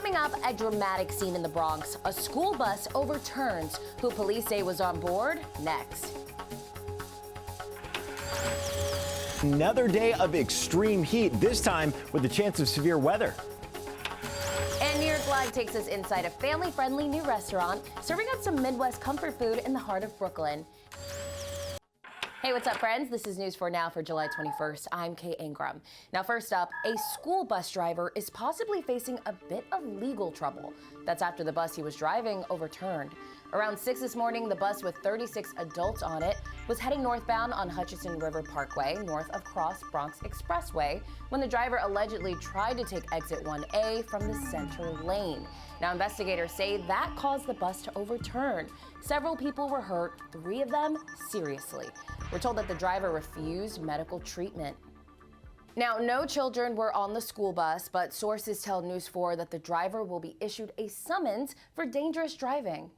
Coming up, a dramatic scene in the Bronx. A school bus overturns. Who police say was on board? Next. Another day of extreme heat, this time with a chance of severe weather. And New York Live takes us inside a family-friendly new restaurant, serving up some Midwest comfort food in the heart of Brooklyn. Hey, what's up, friends? This is News 4 Now for July 21st. I'm Kate Ingram. Now, first up, a school bus driver is possibly facing a bit of legal trouble. That's after the bus he was driving overturned. Around 6 this morning, the bus with 36 adults on it was heading northbound on Hutchinson River Parkway, north of Cross Bronx Expressway, when the driver allegedly tried to take exit 1A from the center lane. Now, investigators say that caused the bus to overturn. Several people were hurt, 3 of them seriously. We're told that the driver refused medical treatment. Now, no children were on the school bus, but sources tell News 4 that the driver will be issued a summons for dangerous driving.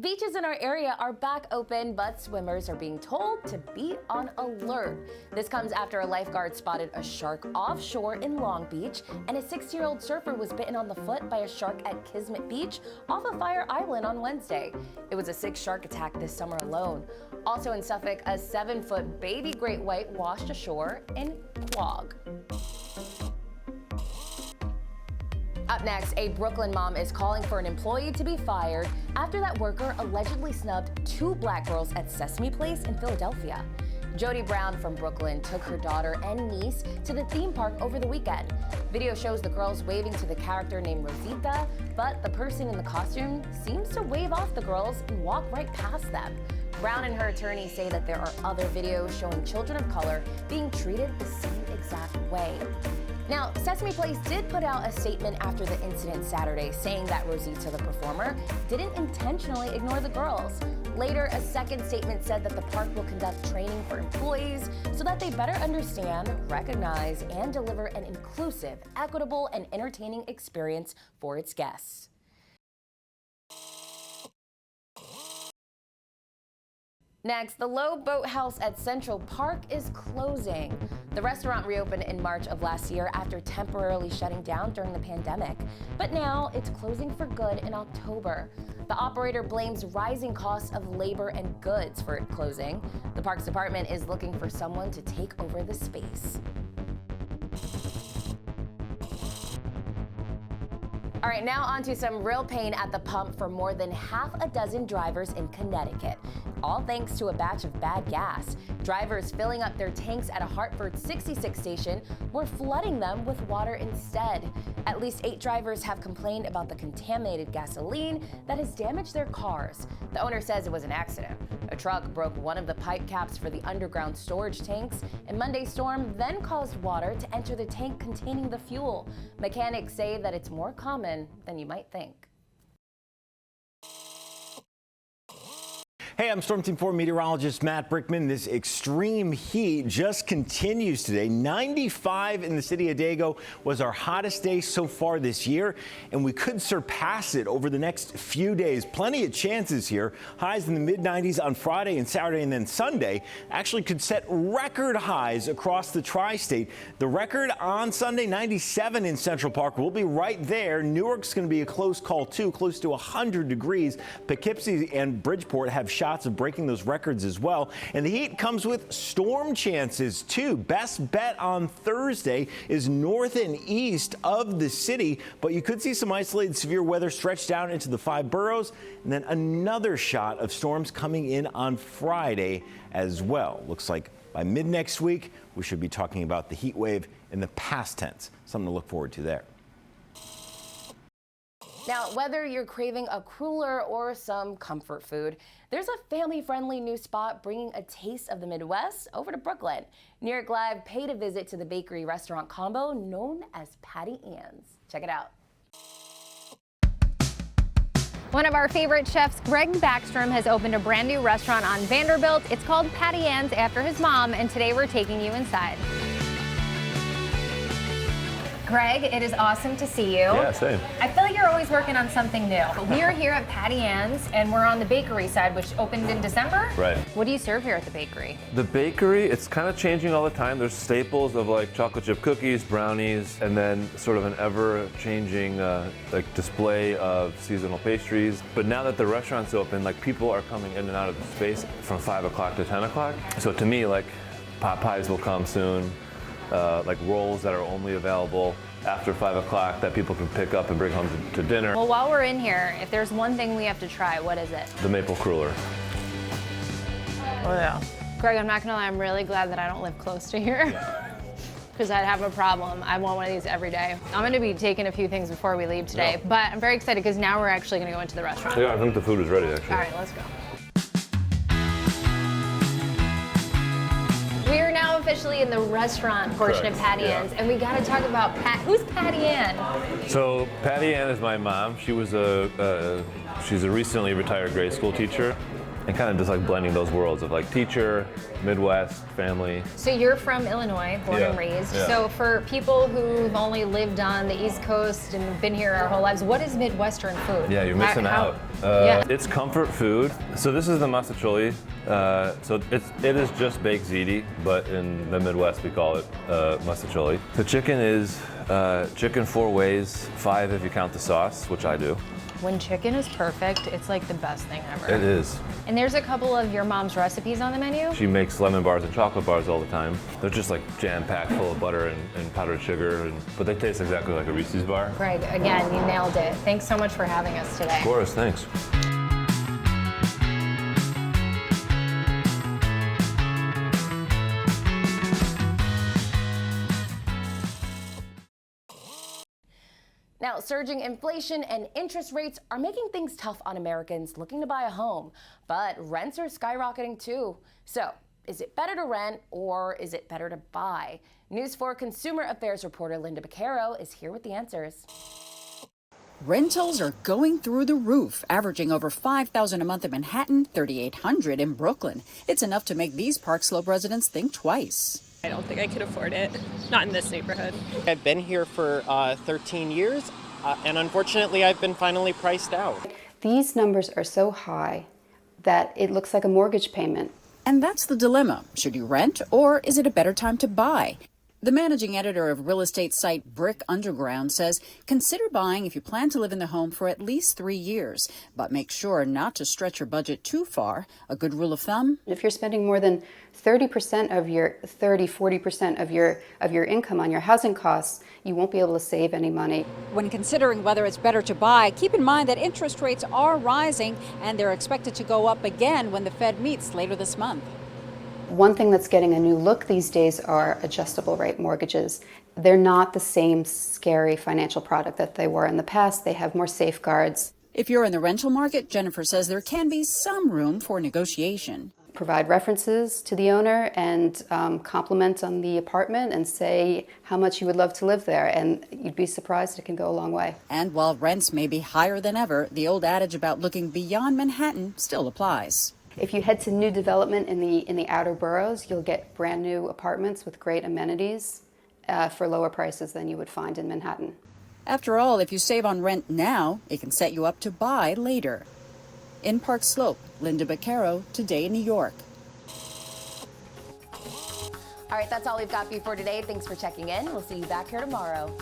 Beaches in our area are back open, but swimmers are being told to be on alert. This comes after a lifeguard spotted a shark offshore in Long Beach, and a 6-year-old surfer was bitten on the foot by a shark at Kismet Beach off of Fire Island on Wednesday. It was a 6th shark attack this summer alone. Also in Suffolk, a 7-foot baby great white washed ashore in Quogue. Up next, a Brooklyn mom is calling for an employee to be fired after that worker allegedly snubbed 2 black girls at Sesame Place in Philadelphia. Jody Brown from Brooklyn took her daughter and niece to the theme park over the weekend. Video shows the girls waving to the character named Rosita, but the person in the costume seems to wave off the girls and walk right past them. Brown and her attorney say that there are other videos showing children of color being treated the same exact way. Now, Sesame Place did put out a statement after the incident Saturday, saying that Rosita, the performer, didn't intentionally ignore the girls. Later, a second statement said that the park will conduct training for employees so that they better understand, recognize, and deliver an inclusive, equitable, and entertaining experience for its guests. Next, the Lowe Boathouse at Central Park is closing. The restaurant reopened in March of last year after temporarily shutting down during the pandemic. But now it's closing for good in October. The operator blames rising costs of labor and goods for it closing. The Parks Department is looking for someone to take over the space. All right, now on to some real pain at the pump for more than half a dozen drivers in Connecticut, all thanks to a batch of bad gas. Drivers filling up their tanks at a Hartford 66 station were flooding them with water instead. At least 8 drivers have complained about the contaminated gasoline that has damaged their cars. The owner says it was an accident. A truck broke one of the pipe caps for the underground storage tanks, and Monday's storm then caused water to enter the tank containing the fuel. Mechanics say that it's more common than you might think. Hey, I'm Storm Team 4 meteorologist Matt Brickman. This extreme heat just continues today. 95 in the city of Dago was our hottest day so far this year, and we could surpass it over the next few days. Plenty of chances here. Highs in the mid-90s on Friday and Saturday, and then Sunday actually could set record highs across the tri-state. The record on Sunday, 97 in Central Park. We'll be right there. Newark's going to be a close call, too, close to 100 degrees. Poughkeepsie and Bridgeport have shots of breaking those records as well. And the heat comes with storm chances too. Best bet on Thursday is north and east of the city, but you could see some isolated severe weather stretched down into the 5 boroughs, and then another shot of storms coming in on Friday as well. Looks like by mid next week, we should be talking about the heat wave in the past tense. Something to look forward to there. Now, whether you're craving a cooler or some comfort food, there's a family-friendly new spot bringing a taste of the Midwest over to Brooklyn. New York Live paid a visit to the bakery restaurant combo known as Patty Ann's. Check it out. One of our favorite chefs, Greg Backstrom, has opened a brand new restaurant on Vanderbilt. It's called Patty Ann's after his mom, and today we're taking you inside. Greg, it is awesome to see you. Yeah, same. I feel like you're always working on something new. But we are here at Patty Ann's, and we're on the bakery side, which opened in December. Right. What do you serve here at the bakery? The bakery, it's kind of changing all the time. There's staples of like chocolate chip cookies, brownies, and then sort of an ever-changing like display of seasonal pastries. But now that the restaurant's open, like people are coming in and out of the space from 5 o'clock to 10 o'clock. So to me, like pot pies will come soon. Like rolls that are only available after 5 o'clock that people can pick up and bring home to dinner. Well, while we're in here, if there's one thing we have to try, what is it? The maple cruller. Oh yeah. Greg, I'm not gonna lie, I'm really glad that I don't live close to here. Because I'd have a problem. I want one of these every day. I'm gonna be taking a few things before we leave today, but I'm very excited because now we're actually gonna go into the restaurant. Yeah, I think the food is ready actually. All right, let's go. We are now officially in the restaurant portion of Patty Ann's, and we gotta talk about who's Patty Ann? So Patty Ann is my mom. She was she's a recently retired grade school teacher, and kind of just like blending those worlds of like teacher, Midwest, family. So you're from Illinois, born and raised. Yeah. So for people who've only lived on the East Coast and been here our whole lives, what is Midwestern food? Yeah, you're missing out. It's comfort food. So this is the masticholi. So it is just baked ziti, but in the Midwest we call it masticholi. The chicken is chicken 4 ways, 5 if you count the sauce, which I do. When chicken is perfect, it's like the best thing ever. It is. And there's a couple of your mom's recipes on the menu. She makes lemon bars and chocolate bars all the time. They're just like jam-packed full of butter and powdered sugar, but they taste exactly like a Reese's bar. Greg, again, you nailed it. Thanks so much for having us today. Of course, thanks. Now, surging inflation and interest rates are making things tough on Americans looking to buy a home, but rents are skyrocketing too. So, is it better to rent or is it better to buy? News 4 Consumer Affairs reporter Linda Baccaro is here with the answers. Rentals are going through the roof, averaging over $5,000 a month in Manhattan, $3,800 in Brooklyn. It's enough to make these Park Slope residents think twice. I don't think I could afford it, not in this neighborhood. I've been here for 13 years, and unfortunately I've been finally priced out. These numbers are so high that it looks like a mortgage payment. And that's the dilemma. Should you rent, or is it a better time to buy? The managing editor of real estate site Brick Underground says consider buying if you plan to live in the home for at least 3 years, but make sure not to stretch your budget too far. A good rule of thumb: If you're spending more than 30% of your 40% of your income on your housing costs, you won't be able to save any money. When considering whether it's better to buy, keep in mind that interest rates are rising and they're expected to go up again when the Fed meets later this month. One thing that's getting a new look these days are adjustable rate mortgages. They're not the same scary financial product that they were in the past. They have more safeguards. If you're in the rental market, Jennifer says there can be some room for negotiation. Provide references to the owner and compliment on the apartment and say how much you would love to live there, and you'd be surprised. It can go a long way. And while rents may be higher than ever, the old adage about looking beyond Manhattan still applies. If you head to new development in the outer boroughs, you'll get brand new apartments with great amenities for lower prices than you would find in Manhattan. After all, if you save on rent now, it can set you up to buy later. In Park Slope, Linda Baccaro, Today in New York. All right, that's all we've got for you for today. Thanks for checking in. We'll see you back here tomorrow.